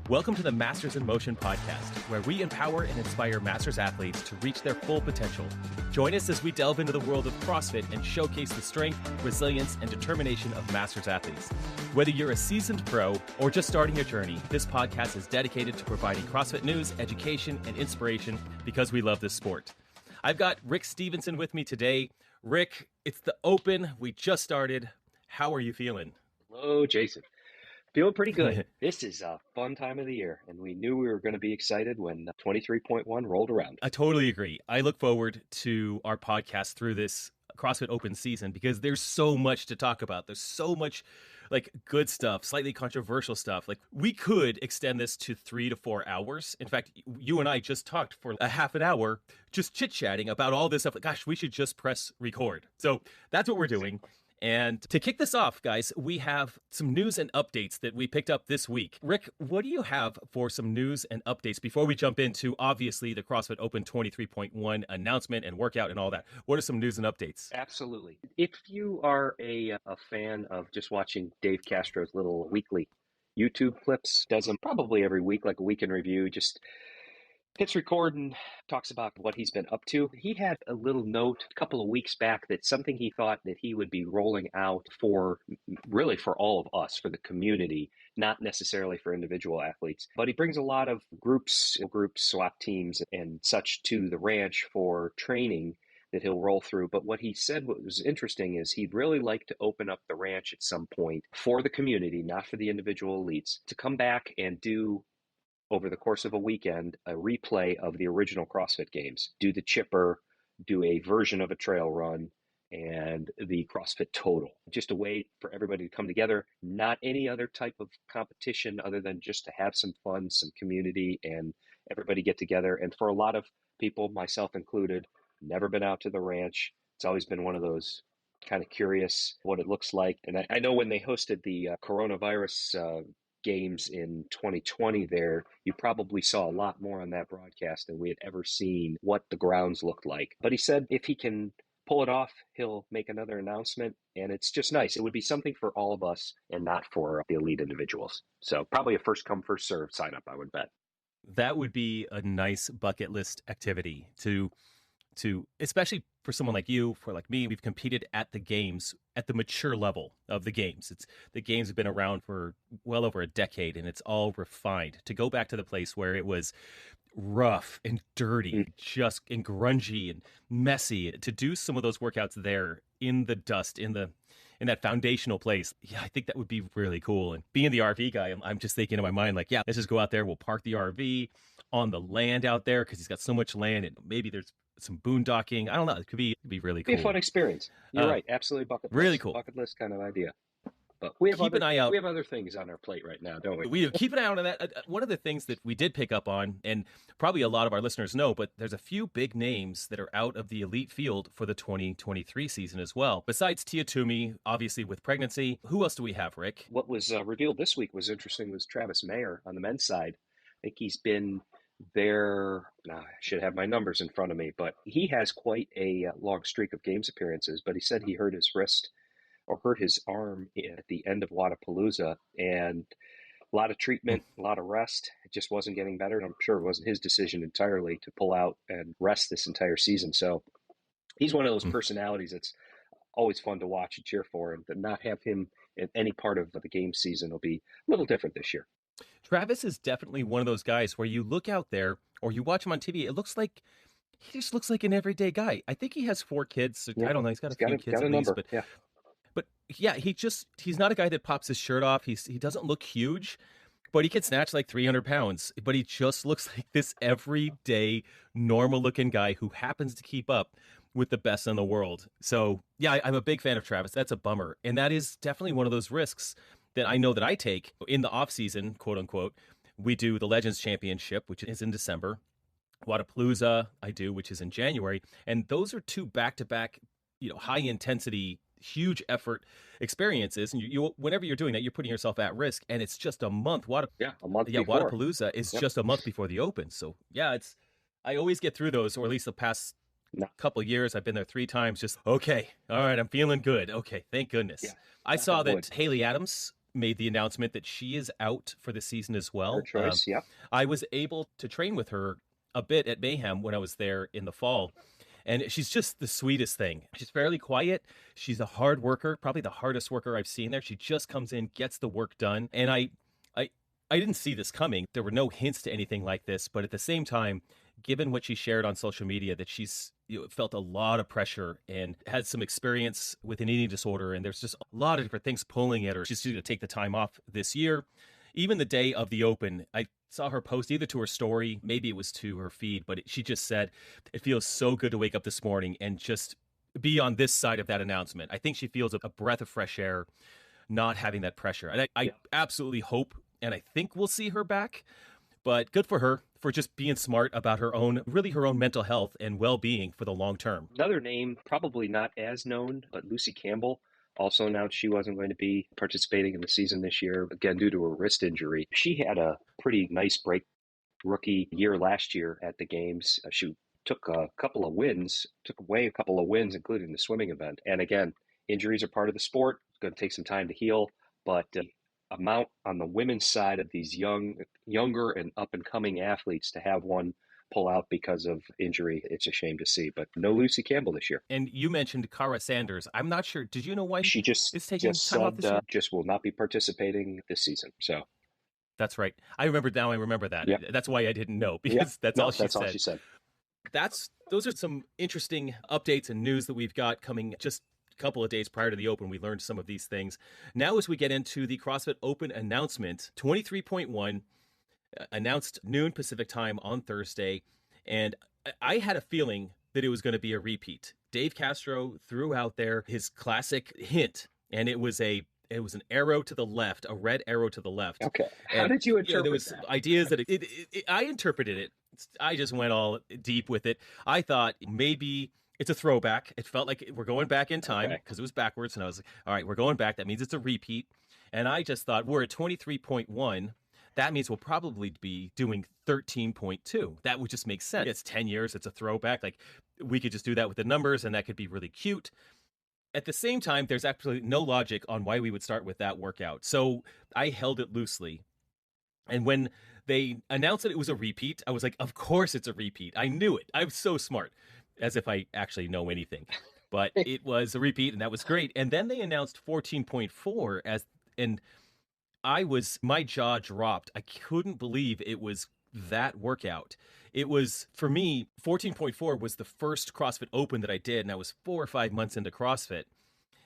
Welcome to the Masters in Motion podcast, where we empower and inspire Masters athletes to reach their full potential. Join us as we delve into the world of CrossFit and showcase the strength, resilience, and determination of Masters athletes. Whether you're a seasoned pro or just starting your journey, this podcast is dedicated to providing CrossFit news, education, and inspiration because we love this sport. I've got Rick Stevenson with me today. Rick, it's the Open. We just started. How are you feeling? Hello, Jason. Feeling pretty good. This is a fun time of the year, and we knew we were going to be excited when 23.1 rolled around. I totally agree. I look forward to our podcast through this CrossFit Open season because there's so much to talk about. There's so much good stuff, slightly controversial stuff. We could extend this to 3 to 4 hours. In fact, you and I just talked for a half an hour, just chit-chatting about all this stuff. Gosh, we should just press record. So that's what we're doing. And to kick this off, guys, we have some news and updates that we picked up this week. Rick, what do you have for some news and updates before we jump into, obviously, the CrossFit Open 23.1 announcement and workout and all that? What are some news and updates? Absolutely. If you are a fan of just watching Dave Castro's little weekly YouTube clips, does them probably every week, like a week in review, just hits record and talks about what he's been up to. He had a little note a couple of weeks back that something he thought that he would be rolling out for all of us, for the community, not necessarily for individual athletes. But he brings a lot of groups, SWAT teams and such to the ranch for training that he'll roll through. But what he said, what was interesting, is he'd really like to open up the ranch at some point for the community, not for the individual elites, to come back and do, over the course of a weekend, a replay of the original CrossFit games. Do the chipper, do a version of a trail run, and the CrossFit total. Just a way for everybody to come together. Not any other type of competition other than just to have some fun, some community, and everybody get together. And for a lot of people, myself included, never been out to the ranch. It's always been one of those kind of curious what it looks like. And I know when they hosted the coronavirus games in 2020 there, you probably saw a lot more on that broadcast than we had ever seen what the grounds looked like. But he said if he can pull it off, he'll make another announcement, and it's just nice. It would be something for all of us and not for the elite individuals. So probably a first come, first served sign up, I would bet. That would be a nice bucket list activity to especially for someone like you, for like me. We've competed at the games at the mature level of the games. The games have been around for well over a decade, and it's all refined. To go back to the place where it was rough and dirty, just and grungy and messy, to do some of those workouts there in the dust, in that foundational place, yeah, I think that would be really cool. And being the RV guy, I'm just thinking in my mind, like, yeah, let's just go out there. We'll park the RV on the land out there because he's got so much land, and maybe there's some boondocking. I don't know. It could be really cool. Be a fun experience. You're right. Absolutely bucket list. Really cool. Bucket list kind of idea. But we have an eye out. We have other things on our plate right now, don't we? We do. Keep an eye out on that. One of the things that we did pick up on, and probably a lot of our listeners know, but there's a few big names that are out of the elite field for the 2023 season as well. Besides Tia Toomey, obviously with pregnancy, who else do we have, Rick? What was revealed this week was interesting, was Travis Mayer on the men's side. I think he's been there, now I should have my numbers in front of me, but he has quite a long streak of games appearances. But he said he hurt his wrist or hurt his arm at the end of Wadapalooza, and a lot of treatment, a lot of rest. It just wasn't getting better. And I'm sure it wasn't his decision entirely to pull out and rest this entire season. So he's one of those personalities that's always fun to watch and cheer for, and to not have him in any part of the game season will be a little different this year. Travis is definitely one of those guys where you look out there or you watch him on TV, he just looks like an everyday guy. I think he has 4 kids. Yeah. I don't know. He's got a few kids at least, but he's not a guy that pops his shirt off. He doesn't look huge, but he can snatch like 300 pounds. But he just looks like this everyday, normal looking guy who happens to keep up with the best in the world. So yeah, I'm a big fan of Travis. That's a bummer. And that is definitely one of those risks that I know that I take in the off season, quote unquote. We do the Legends Championship, which is in December. Wadapalooza, I do, which is in January. And those are 2 back-to-back, high intensity, huge effort experiences. And you whenever you're doing that, you're putting yourself at risk. And it's just a month. A month before. Wadapalooza is just a month before the Open. So yeah, I always get through those, or at least the past couple of years. I've been there 3 times. Just, okay, all right, I'm feeling good. Okay, thank goodness. Yeah, I saw that Haley Adams made the announcement that she is out for the season as Her well. choice, yep. I was able to train with her a bit at Mayhem when I was there in the fall. And she's just the sweetest thing. She's fairly quiet. She's a hard worker, probably the hardest worker I've seen there. She just comes in, gets the work done. And I, I didn't see this coming. There were no hints to anything like this. But at the same time, given what she shared on social media, that she's felt a lot of pressure and had some experience with an eating disorder, and there's just a lot of different things pulling at her. She's going to take the time off this year. Even the day of the Open, I saw her post either to her story, maybe it was to her feed, but she just said, it feels so good to wake up this morning and just be on this side of that announcement. I think she feels a breath of fresh air not having that pressure. And I absolutely hope, and I think we'll see her back, but good for her for just being smart about her own mental health and well-being for the long term. Another name, probably not as known, but Lucy Campbell also announced she wasn't going to be participating in the season this year, again, due to a wrist injury. She had a pretty nice break rookie year last year at the games. She took away a couple of wins, including the swimming event. And again, injuries are part of the sport. It's going to take some time to heal, but amount on the women's side of these younger and up-and-coming athletes to have one pull out because of injury, it's a shame to see. But no Lucy Campbell this year. And you mentioned Cara Sanders. I'm not sure. Did you know why she just is taking time off this year? Just will not be participating this season. So that's right. I remember that. Yep. That's why I didn't know, because that's all she said. Those are some interesting updates and news that we've got coming just a couple of days prior to the Open. We learned some of these things. Now, as we get into the CrossFit Open announcement, 23.1 announced noon Pacific time on Thursday, and I had a feeling that it was going to be a repeat. Dave Castro threw out there his classic hint, and it was an arrow to the left, a red arrow to the left. Okay. How did you interpret there was that? Ideas that I interpreted it. I just went all deep with it. I thought maybe it's a throwback. It felt like we're going back in time because it was backwards. And I was like, all right, we're going back. That means it's a repeat. And I just thought we're at 23.1. That means we'll probably be doing 13.2. That would just make sense. It's 10 years. It's a throwback. Like, we could just do that with the numbers, and that could be really cute. At the same time, there's absolutely no logic on why we would start with that workout. So I held it loosely. And when they announced that it was a repeat, I was like, of course it's a repeat. I knew it. I'm so smart, as if I actually know anything. But it was a repeat, and that was great. And then they announced 14.4 and my jaw dropped. I couldn't believe it was that workout. It was, for me, 14.4 was the first CrossFit Open that I did, and I was 4 or 5 months into CrossFit.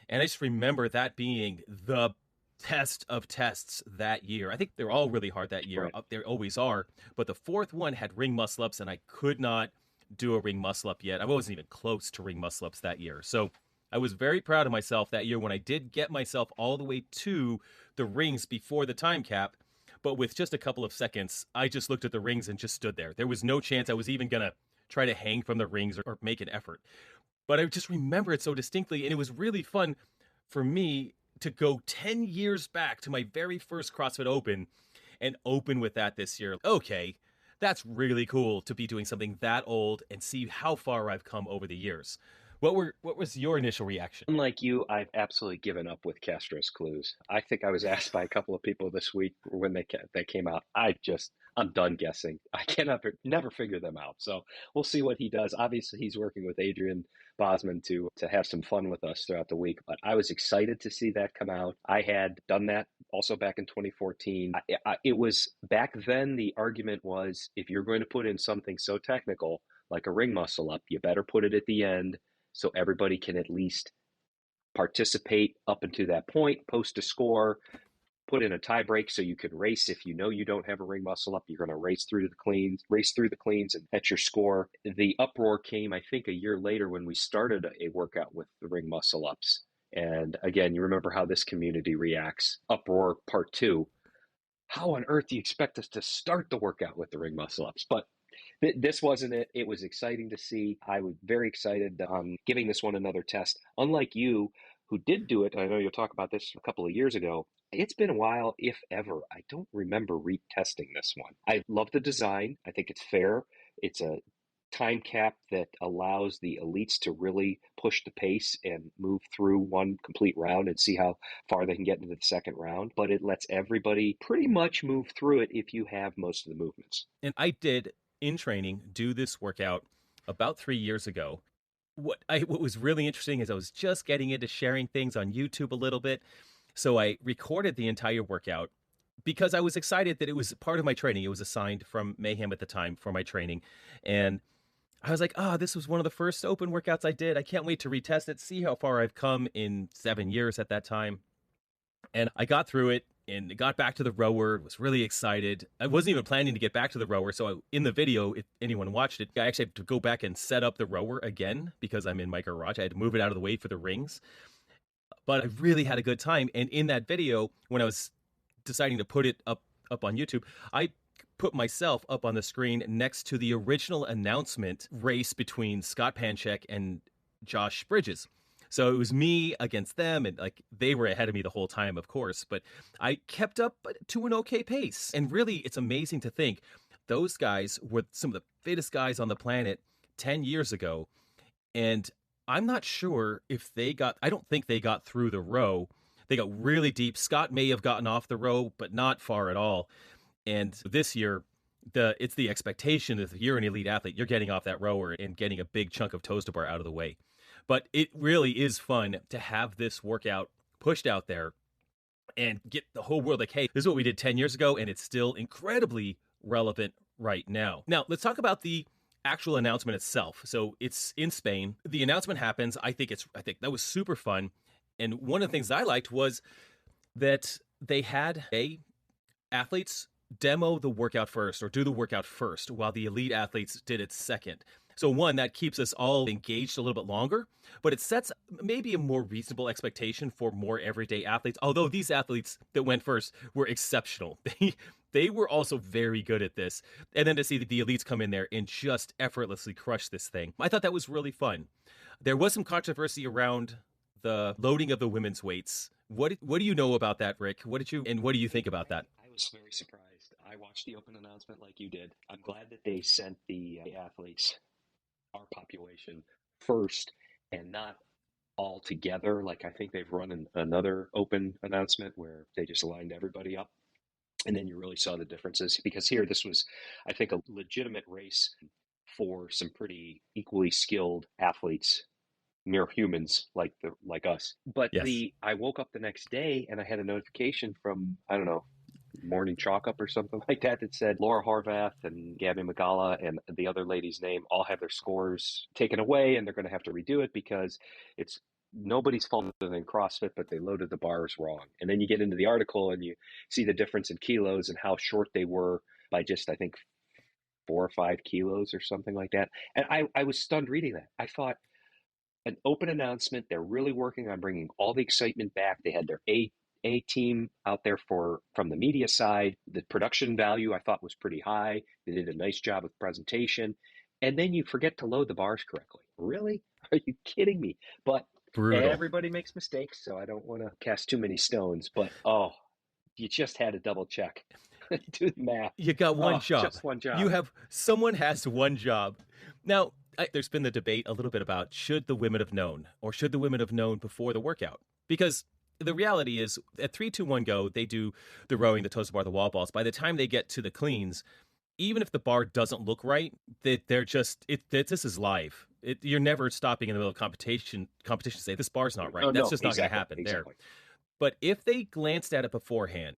And I just remember that being the test of tests that year. I think they're all really hard that year. Right. They always are. But the fourth one had ring muscle ups, and I could not do a ring muscle up yet. I wasn't even close to ring muscle ups that year. So I was very proud of myself that year when I did get myself all the way to the rings before the time cap. But with just a couple of seconds, I just looked at the rings and just stood there. There was no chance I was even going to try to hang from the rings or make an effort. But I just remember it so distinctly, and it was really fun for me to go 10 years back to my very first CrossFit Open and open with that this year. Okay, that's really cool to be doing something that old and see how far I've come over the years. What was your initial reaction? Unlike you, I've absolutely given up with Castro's clues. I think I was asked by a couple of people this week when they came out. I'm done guessing. I cannot never figure them out. So we'll see what he does. Obviously, he's working with Adrian Bosman to have some fun with us throughout the week. But I was excited to see that come out. I had done that also back in 2014. It was back then. The argument was, if you're going to put in something so technical like a ring muscle up, you better put it at the end, so everybody can at least participate up until that point, post a score, put in a tie break so you can race. If you know you don't have a ring muscle up, you're going to race through the cleans and at your score. The uproar came, I think, a year later when we started a workout with the ring muscle ups. And again, you remember how this community reacts. Uproar part 2. How on earth do you expect us to start the workout with the ring muscle ups? But this wasn't it. It was exciting to see. I was very excited on giving this one another test. Unlike you, who did do it, I know you'll talk about this a couple of years ago. It's been a while, if ever. I don't remember retesting this one. I love the design. I think it's fair. It's a time cap that allows the elites to really push the pace and move through one complete round and see how far they can get into the second round. But it lets everybody pretty much move through it if you have most of the movements. And I did, in training, do this workout about 3 years ago. What was really interesting is I was just getting into sharing things on YouTube a little bit. So I recorded the entire workout because I was excited that it was part of my training. It was assigned from Mayhem at the time for my training. And I was like, this was one of the first open workouts I did. I can't wait to retest it, see how far I've come in 7 years at that time. And I got through it and got back to the rower, was really excited. I wasn't even planning to get back to the rower. So in the video, if anyone watched it, I actually had to go back and set up the rower again because I'm in my garage. I had to move it out of the way for the rings. But I really had a good time. And in that video, when I was deciding to put it up on YouTube, I put myself up on the screen next to the original announcement race between Scott Panchek and Josh Bridges. So it was me against them, and like they were ahead of me the whole time, of course, but I kept up to an okay pace. And really, it's amazing to think those guys were some of the fittest guys on the planet 10 years ago. And I'm not sure if I don't think they got through the row. They got really deep. Scott may have gotten off the row, but not far at all. And this year, it's the expectation that if you're an elite athlete, you're getting off that rower and getting a big chunk of toes to bar out of the way. But it really is fun to have this workout pushed out there and get the whole world like, hey, this is what we did 10 years ago, and it's still incredibly relevant right now. Now, let's talk about the actual announcement itself. So it's in Spain. The announcement happens. I think that was super fun. And one of the things that I liked was that they had athletes demo the workout first or do the workout first while the elite athletes did it second. So one, that keeps us all engaged a little bit longer, but it sets maybe a more reasonable expectation for more everyday athletes. Although these athletes that went first were exceptional. They were also very good at this. And then to see the elites come in there and just effortlessly crush this thing. I thought that was really fun. There was some controversy around the loading of the women's weights. What do you know about that, Rick? What do you think about that? I was very surprised. I watched the open announcement like you did. I'm glad that they sent the athletes, our population, first and not all together. Like I think they've run another open announcement where they just lined everybody up. And then you really saw the differences because here, this was, I think, a legitimate race for some pretty equally skilled athletes, mere humans like us. But yes. I woke up the next day and I had a notification from, I don't know, Morning Chalk Up or something like that said Laura Horvath and Gabby Magala and the other lady's name all have their scores taken away, and they're going to have to redo it because it's nobody's fault other than CrossFit, but they loaded the bars wrong. And then you get into the article and you see the difference in kilos and how short they were by just, I think, 4 or 5 kilos or something like that. And I was stunned reading that. I thought, an open announcement. They're really working on bringing all the excitement back. They had their A team out there from the media side. The production value I thought was pretty high. They did a nice job with presentation. And then you forget to load the bars correctly. Really? Are you kidding me? But Brutal. everybody makes mistakes, so I don't want to cast too many stones. But you just had to double check. Do the math. You got one job. Just one job. Someone has one job. Now, there's been the debate a little bit about should the women have known or should the women have known before the workout? Because the reality is at 3, 2, 1, go, they do the rowing, the toes to bar, the wall balls. By the time they get to the cleans, even if the bar doesn't look right, this is live. You're never stopping in the middle of competition to say this bar's not right. That's just not going to happen there. But if they glanced at it beforehand,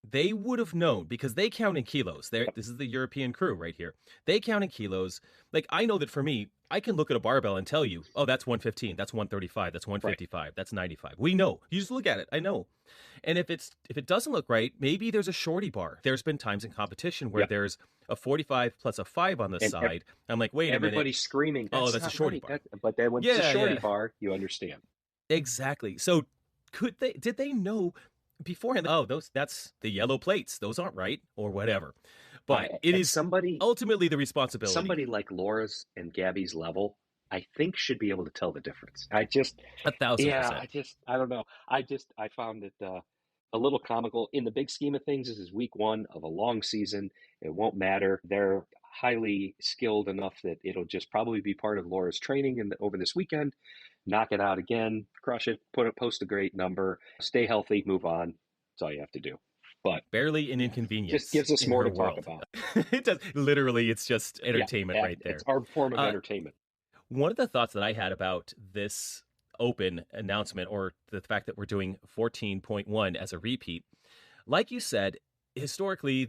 they would have known because they count in kilos. This is the European crew right here. They count in kilos. Like I know that for me, I can look at a barbell and tell you, oh, that's 115, that's 135, that's 155, right. That's 95. We know. You just look at it. I know. And if it doesn't look right, maybe there's a shorty bar. There's been times in competition where there's a 45 plus a 5 on the side. I'm like, wait a minute. Everybody's screaming. That's a shorty bar. But then when it's a shorty bar, you understand. Exactly. So did they know beforehand, that's the yellow plates, those aren't right or whatever? But it is ultimately the responsibility. Somebody like Laura's and Gabby's level, I think, should be able to tell the difference. 1,000%. I don't know. I found it a little comical. In the big scheme of things, this is week 1 of a long season. It won't matter. highly skilled enough that it'll just probably be part of Laura's training over this weekend. Knock it out again, crush it, post a great number, stay healthy, move on. That's all you have to do. But barely an inconvenience. Just gives us in more her to world. talk about. It does. Literally, it's just entertainment right there. It's our form of entertainment. One of the thoughts that I had about this Open announcement, or the fact that we're doing 14.1 as a repeat, like you said, historically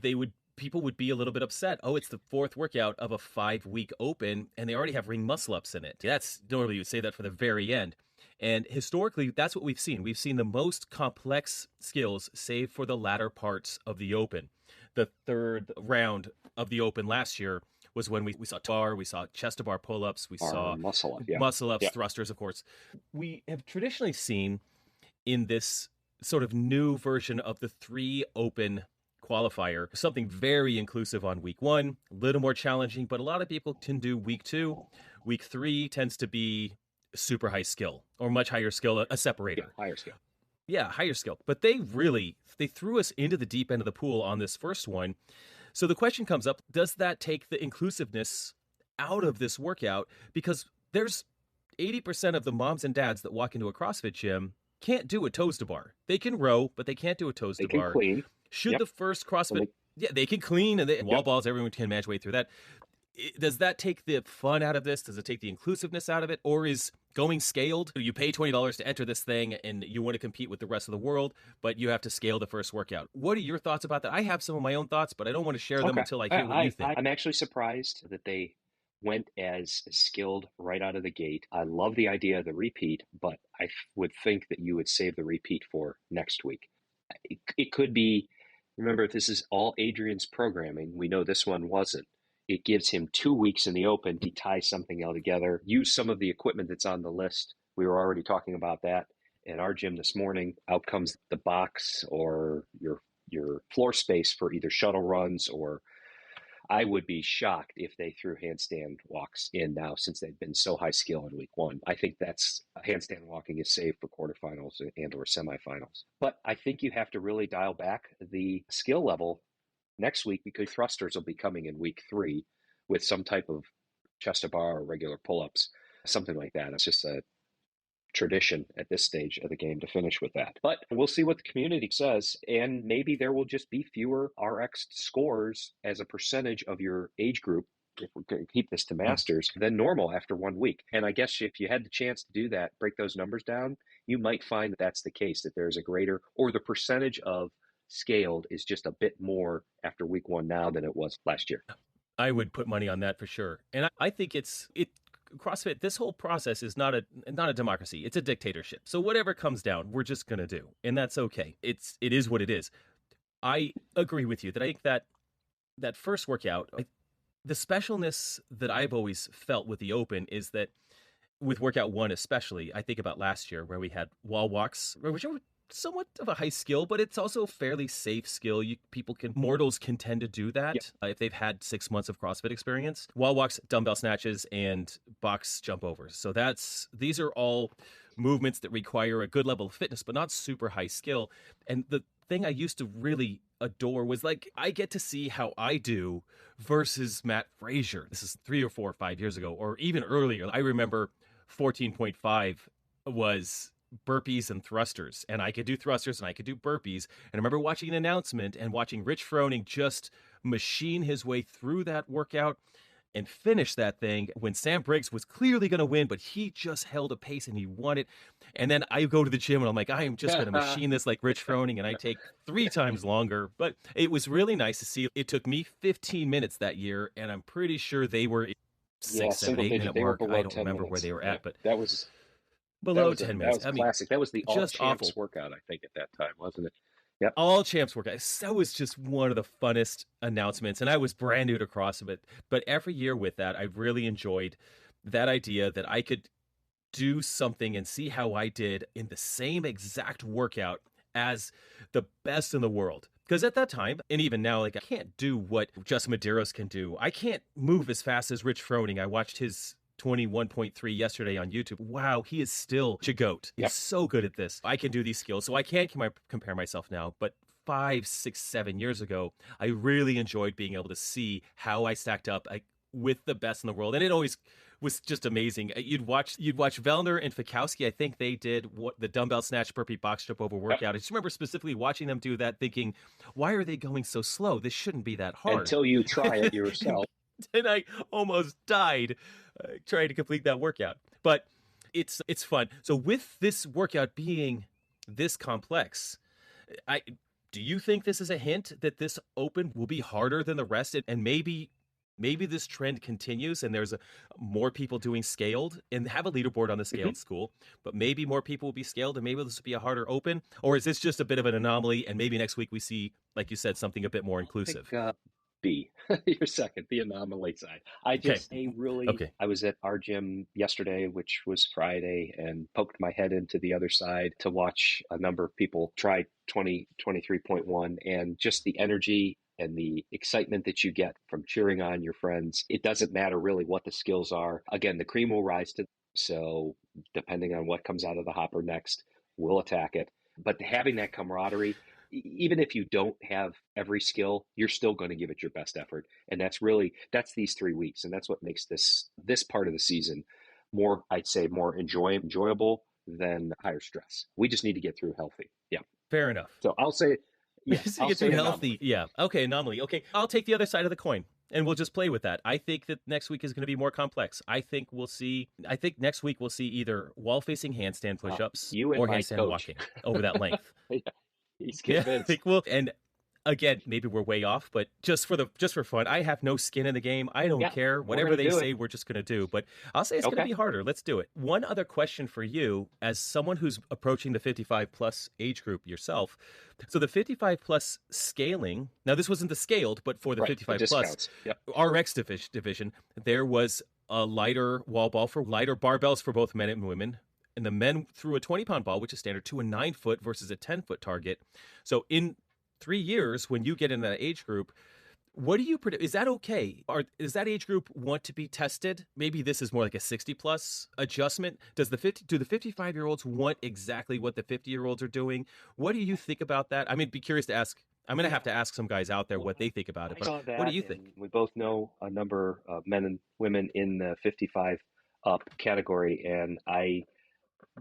people would be a little bit upset. Oh, it's the fourth workout of a 5-week Open, and they already have ring muscle ups in it. That's normally you would say that for the very end. And historically, that's what we've seen. We've seen the most complex skills saved for the latter parts of the Open. The third round of the Open last year was when we saw bar, we saw chest to bar pull-ups, we saw muscle ups, thrusters, of course. We have traditionally seen in this sort of new version of the 3 Open qualifier something very inclusive on week 1, a little more challenging, but a lot of people can do week 2. Week 3 tends to be super high skill or much higher skill, a separator. Higher skill. Yeah, higher skill. But they threw us into the deep end of the pool on this first one. So the question comes up, does that take the inclusiveness out of this workout? Because there's 80% of the moms and dads that walk into a CrossFit gym can't do a toes to bar. They can row, but they can't do a toes to bar. They can clean. Should the first CrossFit... they can clean, and wall balls, everyone can manage way through that. Does that take the fun out of this? Does it take the inclusiveness out of it? Or is going scaled? You pay $20 to enter this thing and you want to compete with the rest of the world, but you have to scale the first workout. What are your thoughts about that? I have some of my own thoughts, but I don't want to share them until I hear what you think. I'm actually surprised that they went as skilled right out of the gate. I love the idea of the repeat, but I would think that you would save the repeat for next week. It could be, remember, this is all Adrian's programming. We know this one wasn't. It gives him 2 weeks in the Open to tie something all together, use some of the equipment that's on the list. We were already talking about that in our gym this morning. Out comes the box or your floor space for either shuttle runs, or I would be shocked if they threw handstand walks in now, since they've been so high skill in week 1. I think that's handstand walking is saved for quarterfinals and or semifinals. But I think you have to really dial back the skill level next week, because thrusters will be coming in week 3 with some type of chest to bar or regular pull-ups, something like that. It's just a tradition at this stage of the game to finish with that. But we'll see what the community says, and maybe there will just be fewer RX scores as a percentage of your age group, if we're going to keep this to masters, than normal after 1 week. And I guess if you had the chance to do that, break those numbers down, you might find that that's the case, that there's a greater, or the percentage of scaled is just a bit more after week 1 now than it was last year. I would put money on that for sure. And I think CrossFit, this whole process is not a democracy. It's a dictatorship. So whatever comes down, we're just going to do. And that's okay. It is what it is. I agree with you that I think that first workout, the specialness that I've always felt with the Open is that with workout 1 especially, I think about last year where we had wall walks, which are somewhat of a high skill, but it's also a fairly safe skill. Mortals can tend to do that if they've had 6 months of CrossFit experience. Wall walks, dumbbell snatches, and box jump overs. So these are all movements that require a good level of fitness, but not super high skill. And the thing I used to really adore was I get to see how I do versus Matt Frazier. This is 3 or 4 or 5 years ago, or even earlier. I remember 14.5 was burpees and thrusters, and I could do thrusters and I could do burpees. And I remember watching an announcement and watching Rich Froning just machine his way through that workout and finish that thing when Sam Briggs was clearly going to win, but he just held a pace and he won it. And then I go to the gym and I'm like, I am just going to machine this like Rich Froning, and I take 3 times longer. But it was really nice to see. It took me 15 minutes that year, and I'm pretty sure they were 6, 7, 8 minute mark. I don't remember where they were at, but that was below 10 minutes. That was classic. That was the All Champs workout, I think, at that time, wasn't it? Yep. All Champs workout. That was just one of the funnest announcements, and I was brand new to CrossFit. But every year with that, I really enjoyed that idea that I could do something and see how I did in the same exact workout as the best in the world. Because at that time, and even now, I can't do what Justin Medeiros can do. I can't move as fast as Rich Froning. I watched his 21.3 yesterday on YouTube. Wow, he is still a goat. He's so good at this. I can do these skills, so I can't compare myself now. But 5, 6, 7 years ago, I really enjoyed being able to see how I stacked up with the best in the world. And it always was just amazing. You'd watch Vellner and Fikowski. I think they did the dumbbell snatch burpee box jump over workout. Yep. I just remember specifically watching them do that, thinking, why are they going so slow? This shouldn't be that hard. Until you try it yourself. And I almost died trying to complete that workout. But it's fun. So with this workout being this complex, do you think this is a hint that this Open will be harder than the rest, and maybe this trend continues and there's more people doing scaled and have a leaderboard on the scaled school, but maybe more people will be scaled and maybe this will be a harder Open? Or is this just a bit of an anomaly and maybe next week we see, like you said, something a bit more inclusive? B, your second, the anomaly side. I was at our gym yesterday, which was Friday, and poked my head into the other side to watch a number of people try 23.1, and just the energy and the excitement that you get from cheering on your friends. It doesn't matter really what the skills are. Again, the cream will rise to, so depending on what comes out of the hopper next, we'll attack it. But having that camaraderie, even if you don't have every skill, you're still going to give it your best effort. And that's these 3 weeks. And that's what makes this part of the season more, I'd say, more enjoyable than higher stress. We just need to get through healthy. Yeah. Fair enough. So I'll say, so get through healthy. Yeah. Okay. Anomaly. Okay. I'll take the other side of the coin and we'll just play with that. I think that next week is going to be more complex. I think next week we'll see either wall facing handstand push-ups or handstand walking over that length. Yeah. He's convinced. Yeah, and again, maybe we're way off, but just for fun, I have no skin in the game. I don't care. Whatever they say, we're just going to do. But I'll say it's going to be harder. Let's do it. One other question for you, as someone who's approaching the 55-plus age group yourself. So the 55-plus scaling, now this wasn't the scaled, but for the 55-plus RX division, there was a lighter wall ball for lighter barbells for both men and women. And the men threw a 20-pound ball, which is standard, to a 9-foot versus a 10-foot target. So in 3 years, when you get in that age group, what do you predict? Is that okay? Does that age group want to be tested? Maybe this is more like a 60-plus adjustment. Do the 55-year-olds want exactly what the 50-year-olds are doing? What do you think about that? I mean, be curious to ask. I'm going to have to ask some guys out there what they think about it. But what do you think? We both know a number of men and women in the 55 up category, and I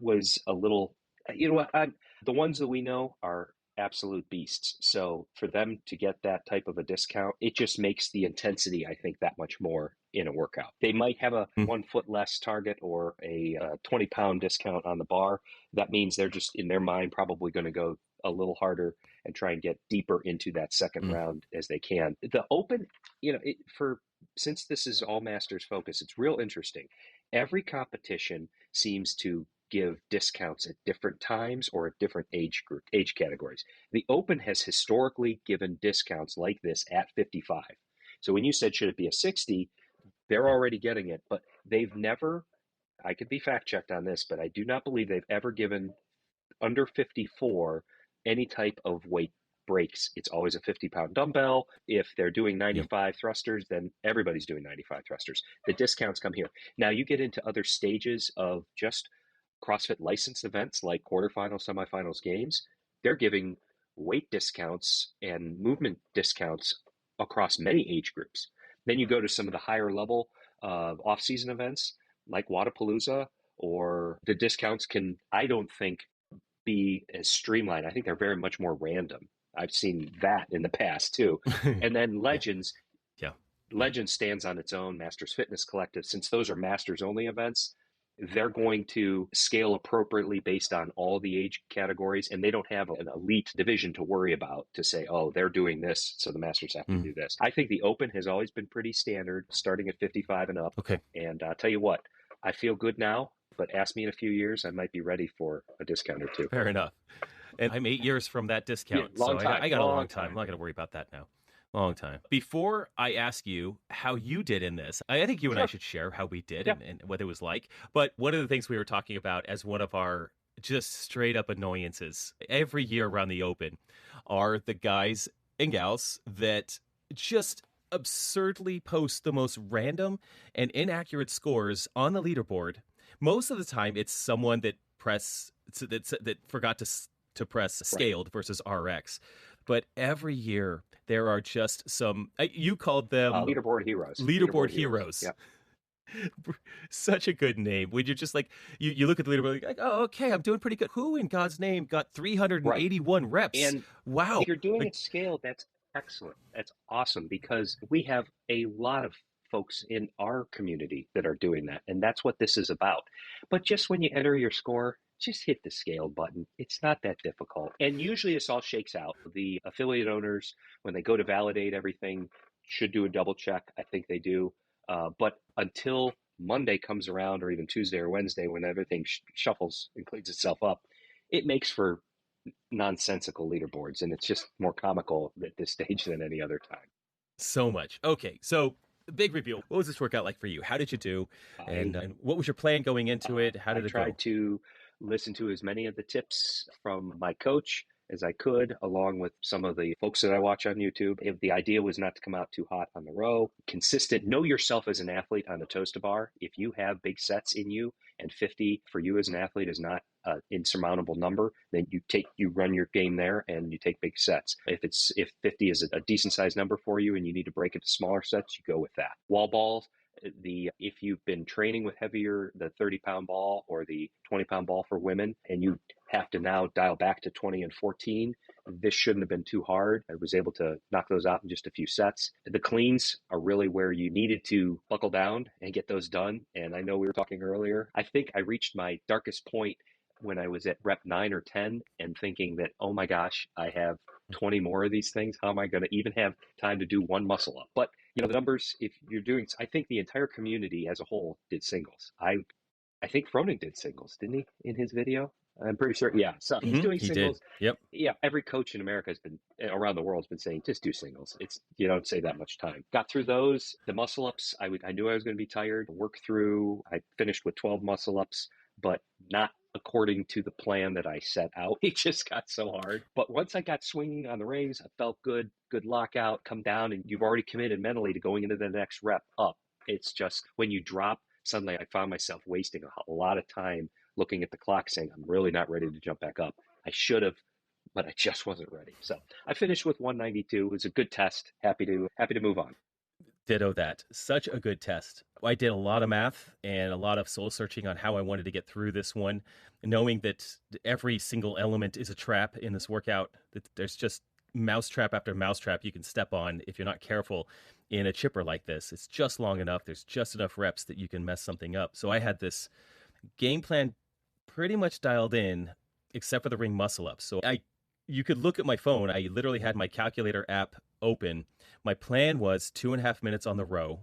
was a little, the ones that we know are absolute beasts. So for them to get that type of a discount, it just makes the intensity, I think, that much more in a workout. They might have a 1 foot less target or a 20-pound discount on the bar. That means they're just, in their mind, probably going to go a little harder and try and get deeper into that second round as they can. The Open, since this is all Masters focus, it's real interesting. Every competition seems to give discounts at different times or at different age categories. The Open has historically given discounts like this at 55. So when you said, should it be a 60, they're already getting it, but they've never, I could be fact checked on this, but I do not believe they've ever given under 54 any type of weight breaks. It's always a 50-pound dumbbell. If they're doing 95 thrusters, then everybody's doing 95 thrusters. The discounts come here. Now you get into other stages of just CrossFit licensed events like quarterfinals, semifinals, games. They're giving weight discounts and movement discounts across many age groups. Then you go to some of the higher level off-season events like Wadapalooza, or the discounts can, I don't think, be as streamlined. I think they're very much more random. I've seen that in the past too. And then Legends. Legends stands on its own. Masters Fitness Collective, since those are Masters only events, they're going to scale appropriately based on all the age categories, and they don't have an elite division to worry about to say, oh, they're doing this, so the Masters have to do this. I think the Open has always been pretty standard, starting at 55 and up. Okay. And I'll tell you what, I feel good now, but ask me in a few years, I might be ready for a discount or two. Fair enough. And I'm 8 years from that discount, so I got a long time. I'm not going to worry about that now. Long time. Before I ask you how you did in this, I think you and I should share how we did and what it was like. But one of the things we were talking about as one of our just straight up annoyances every year around the Open are the guys and gals that just absurdly post the most random and inaccurate scores on the leaderboard. Most of the time, it's someone that forgot to press scaled versus RX. but every year there are just some, you called them leaderboard heroes. Leaderboard heroes. Yep. Such a good name. When you're just like, you look at the leaderboard, like, oh, okay, I'm doing pretty good. Who in God's name got 381 reps? And wow. If you're doing it scaled, that's excellent. That's awesome, because we have a lot of folks in our community that are doing that. And that's what this is about. But just when you enter your score, just hit the scale button. It's not that difficult. And usually this all shakes out. The affiliate owners, when they go to validate everything, should do a double check. I think they do. But until Monday comes around, or even Tuesday or Wednesday, when everything shuffles and cleans itself up, it makes for nonsensical leaderboards, and it's just more comical at this stage than any other time. So much. Okay, so big review. What was this workout like for you? How did you do? And what was your plan going into it? How did it go? I tried to listen to as many of the tips from my coach as I could, along with some of the folks that I watch on YouTube. If the idea was not to come out too hot on the row, consistent, know yourself as an athlete on the toes to bar. If you have big sets in you, and 50 for you as an athlete is not an insurmountable number, then you run your game there and you take big sets. If 50 is a decent sized number for you and you need to break it to smaller sets, you go with that. Wall balls, if you've been training with heavier, the 30-pound ball or the 20-pound ball for women, and you have to now dial back to 20 and 14, this shouldn't have been too hard. I was able to knock those out in just a few sets. The cleans are really where you needed to buckle down and get those done. And I know we were talking earlier, I think I reached my darkest point when I was at rep 9 or 10 and thinking that, oh my gosh, I have 20 more of these things. How am I going to even have time to do one muscle up? But the numbers, if you're doing, I think the entire community as a whole did singles. I think Froning did singles, didn't he, in his video? I'm pretty sure. Yeah. So he's doing singles. Did. Yep. Yeah. Every coach in America around the world has been saying, just do singles. You don't save that much time. Got through those. The muscle ups, I knew I was going to be tired. Work through. I finished with 12 muscle ups, but not according to the plan that I set out. It just got so hard. But once I got swinging on the rings, I felt good lockout, come down, and you've already committed mentally to going into the next rep up. It's just when you drop, suddenly I found myself wasting a lot of time looking at the clock saying, I'm really not ready to jump back up. I should have, but I just wasn't ready. So I finished with 192. It was a good test. Happy to move on. Ditto that. Such a good test. I did a lot of math and a lot of soul searching on how I wanted to get through this one, knowing that every single element is a trap in this workout. That there's just mousetrap after mousetrap you can step on if you're not careful in a chipper like this. It's just long enough. There's just enough reps that you can mess something up. So I had this game plan pretty much dialed in, except for the ring muscle ups. So you could look at my phone. I literally had my calculator app open. My plan was 2.5 minutes on the row,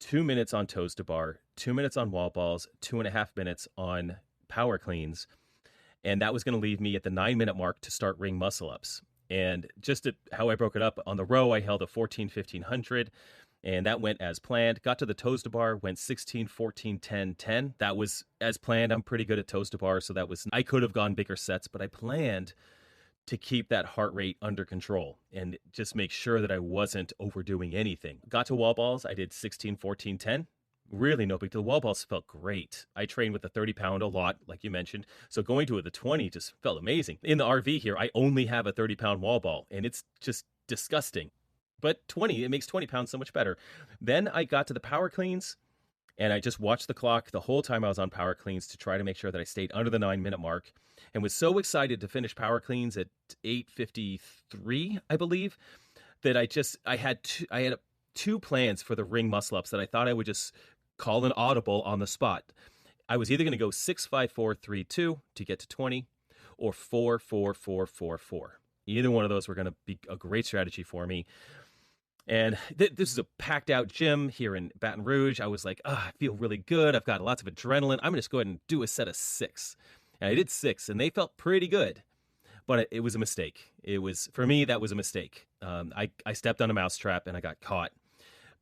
2 minutes on toes to bar, 2 minutes on wall balls, 2.5 minutes on power cleans. And that was going to leave me at the 9-minute mark to start ring muscle ups. And just how I broke it up, on the row, I held a 14, 1500, and that went as planned. Got to the toes to bar, went 16, 14, 10, 10. That was as planned. I'm pretty good at toes to bar, so I could have gone bigger sets, but I planned to keep that heart rate under control and just make sure that I wasn't overdoing anything. Got to wall balls, I did 16, 14, 10. Really no big deal. Wall balls felt great. I trained with the 30-pound a lot, like you mentioned. So going to the 20 just felt amazing. In the RV here, I only have a 30-pound wall ball, and it's just disgusting. But it makes 20 pounds so much better. Then I got to the power cleans, and I just watched the clock the whole time I was on power cleans to try to make sure that I stayed under the 9-minute mark, and was so excited to finish power cleans at 8:53, I believe, that I had two plans for the ring muscle ups that I thought I would just call an audible on the spot. I was either going to go 6-5-4-3-2 to get to 20, or 4-4-4-4-4. Either one of those were going to be a great strategy for me. And this is a packed out gym here in Baton Rouge. I was like, I feel really good. I've got lots of adrenaline. I'm going to just go ahead and do a set of 6. And I did 6, and they felt pretty good. But it was a mistake. For me, that was a mistake. I stepped on a mousetrap, and I got caught.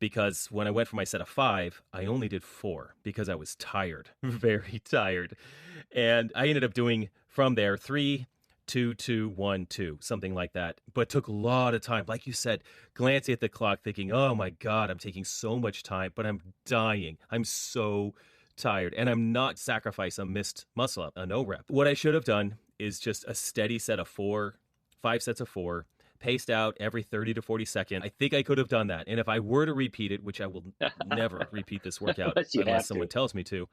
Because when I went for my set of 5, I only did 4 because I was tired, very tired. And I ended up doing from there 3, 2, 2, 1, 2, something like that. But took a lot of time. Like you said, glancing at the clock thinking, oh my God, I'm taking so much time, but I'm dying. I'm so tired. And I'm not sacrificing a missed muscle up, a no rep. What I should have done is just a steady set of 5 sets of 4, paced out every 30 to 40 seconds. I think I could have done that. And if I were to repeat it, which I will never repeat this workout unless someone tells me to.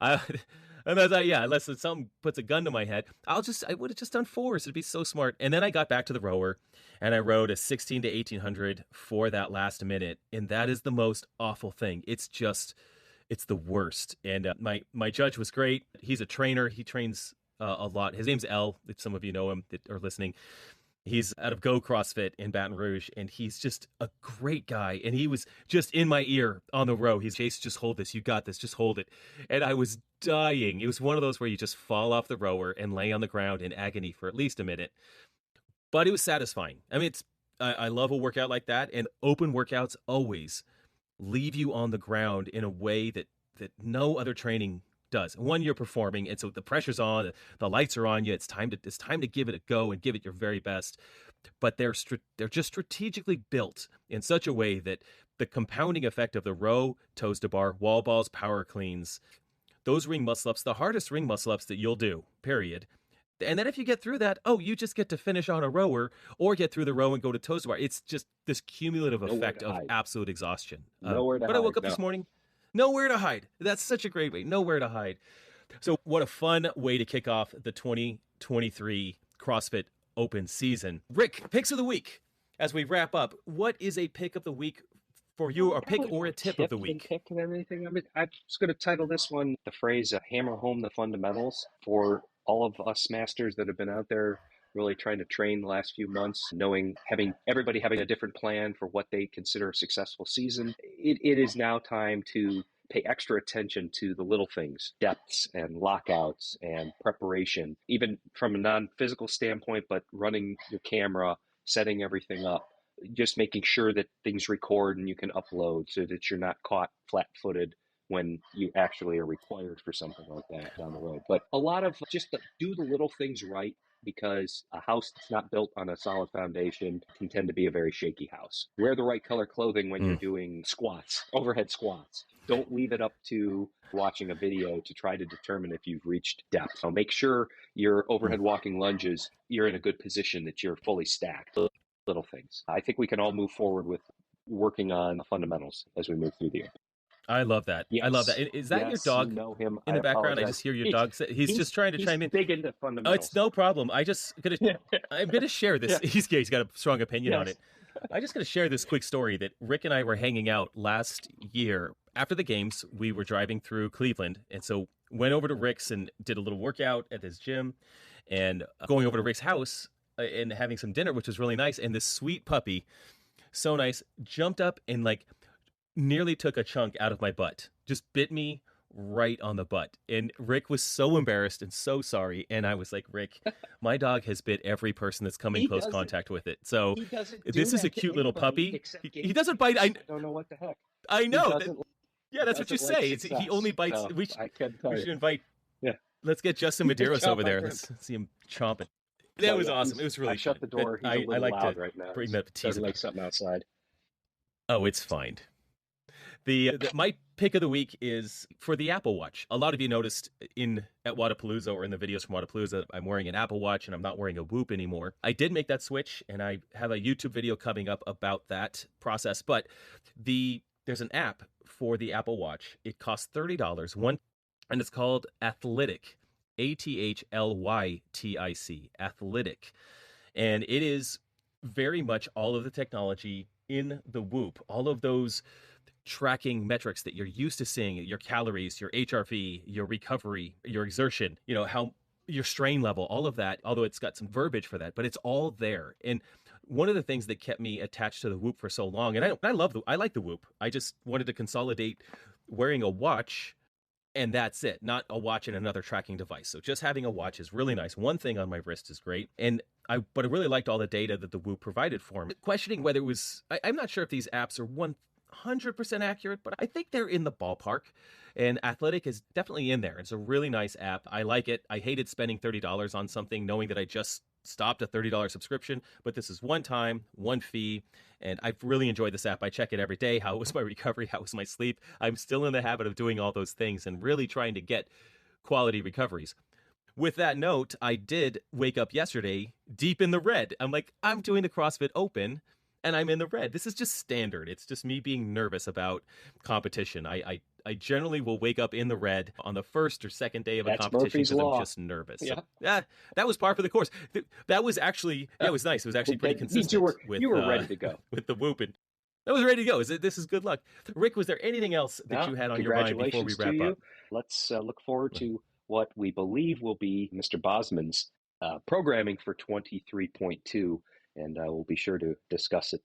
Unless something puts a gun to my head, I would have just done 4s. It'd be so smart. And then I got back to the rower and I rode a 16 to 1800 for that last minute. And that is the most awful thing. It's the worst. And my judge was great. He's a trainer. He trains a lot. His name's L, if some of you know him that are listening. He's out of Go CrossFit in Baton Rouge, and he's just a great guy. And he was just in my ear on the row. He's, Chase, just hold this. You got this. Just hold it. And I was dying. It was one of those where you just fall off the rower and lay on the ground in agony for at least a minute. But it was satisfying. I mean, I love a workout like that, and open workouts always leave you on the ground in a way that no other training does. One, you're performing, and so the pressure's on, the lights are on you. It's time to give it a go and give it your very best. But they're just strategically built in such a way that the compounding effect of the row, toes to bar, wall balls, power cleans, those ring muscle ups, the hardest ring muscle ups that you'll do, period. And then if you get through that, you just get to finish on a rower or get through the row and go to toes to bar. It's just this cumulative effect of absolute exhaustion. I woke up this morning. Nowhere to hide. That's such a great way. Nowhere to hide. So what a fun way to kick off the 2023 CrossFit Open season. Rick, picks of the week. As we wrap up, what is a pick of the week for you, or pick or a tip of the week? Pick and everything. I mean, I'm just going to title this one the phrase hammer home the fundamentals for all of us masters that have been out there really trying to train the last few months, having everybody having a different plan for what they consider a successful season. It is now time to pay extra attention to the little things, depths and lockouts and preparation, even from a non-physical standpoint, but running your camera, setting everything up, just making sure that things record and you can upload so that you're not caught flat-footed when you actually are required for something like that down the road. But a lot of do the little things right, because a house that's not built on a solid foundation can tend to be a very shaky house. Wear the right color clothing when you're doing squats, overhead squats. Don't leave it up to watching a video to try to determine if you've reached depth. So make sure your overhead walking lunges, you're in a good position, that you're fully stacked. Little things. I think we can all move forward with working on the fundamentals as we move through the year. I love that. Yes. I love that. Is that your dog in the background? I just hear your dog. He's just trying to chime in. He's big into fundamentals. It's no problem. I'm going to share this. Yeah. He's got a strong opinion on it. I'm just going to share this quick story that Rick and I were hanging out last year. After the games, we were driving through Cleveland. And so went over to Rick's and did a little workout at his gym, and going over to Rick's house and having some dinner, which was really nice. And this sweet puppy, so nice, jumped up and nearly took a chunk out of my butt. Just bit me right on the butt. And Rick was so embarrassed and so sorry. And I was like, Rick, my dog has bit every person that's come in close contact with it. So this is a cute little puppy. He doesn't bite. I don't know what the heck. I know. That's what you say. He only bites. So we should invite. Yeah. Let's get Justin Medeiros over there. Let's see him chomping. That was awesome. It was really shut the door. He's a little loud right now. Bring that tease. Like something outside. Oh, it's fine. My pick of the week is for the Apple Watch. A lot of you noticed at Wadapalooza or in the videos from Wadapalooza, I'm wearing an Apple Watch and I'm not wearing a Whoop anymore. I did make that switch, and I have a YouTube video coming up about that process. But there's an app for the Apple Watch. It costs $30, and it's called Athlytic, Athlytic, Athlytic. And it is very much all of the technology in the Whoop, all of those tracking metrics that you're used to seeing, your calories, your HRV, your recovery, your exertion, how your strain level, all of that, although it's got some verbiage for that, but it's all there. And one of the things that kept me attached to the Whoop for so long, and I like the Whoop. I just wanted to consolidate wearing a watch, and that's it, not a watch and another tracking device. So just having a watch is really nice. One thing on my wrist is great. But I really liked all the data that the Whoop provided for me. Questioning whether it was, I'm not sure if these apps are 100% accurate, but I think they're in the ballpark. And Athlytic is definitely in there. It's a really nice app. I like it. I hated spending $30 on something knowing that I just stopped a $30 subscription, but this is one time, one fee, and I've really enjoyed this app. I check it every day. How was my recovery? How was my sleep? I'm still in the habit of doing all those things and really trying to get quality recoveries. with that note, I did wake up yesterday deep in the red. I'm like, I'm doing the CrossFit Open and I'm in the red. This is just standard. It's just me being nervous about competition. I generally will wake up in the red on the first or second day of a competition because I'm just nervous. Yeah. So, that was par for the course. That was actually, it was nice. It was actually pretty consistent. You were ready to go. With the whooping. I was ready to go. This is good luck. Rick, was there anything else that you had on your mind before we wrap up? Let's look forward to what we believe will be Mr. Bosman's programming for 23.2, and we'll be sure to discuss it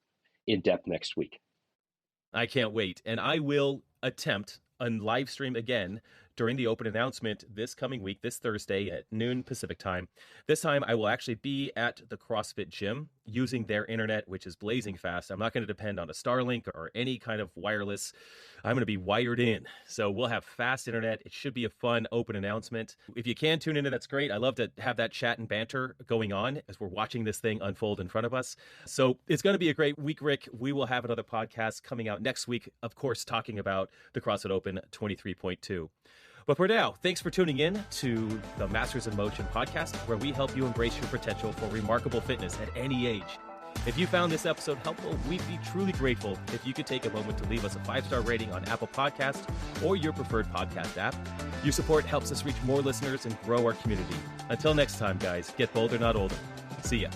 in depth next week. I can't wait. And I will attempt a live stream again during the Open announcement this coming week, this Thursday at noon Pacific time. This time I will actually be at the CrossFit gym using their internet, which is blazing fast. I'm not going to depend on a Starlink or any kind of wireless. I'm going to be wired in. So we'll have fast internet. It should be a fun Open announcement. If you can tune into, that's great. I love to have that chat and banter going on as we're watching this thing unfold in front of us. So it's going to be a great week, Rick. We will have another podcast coming out next week, of course, talking about the CrossFit Open 23.2. But for now, thanks for tuning in to the Masters in Motion podcast, where we help you embrace your potential for remarkable fitness at any age. If you found this episode helpful, we'd be truly grateful if you could take a moment to leave us a 5-star rating on Apple Podcasts or your preferred podcast app. Your support helps us reach more listeners and grow our community. Until next time, guys, get bolder, not older. See ya.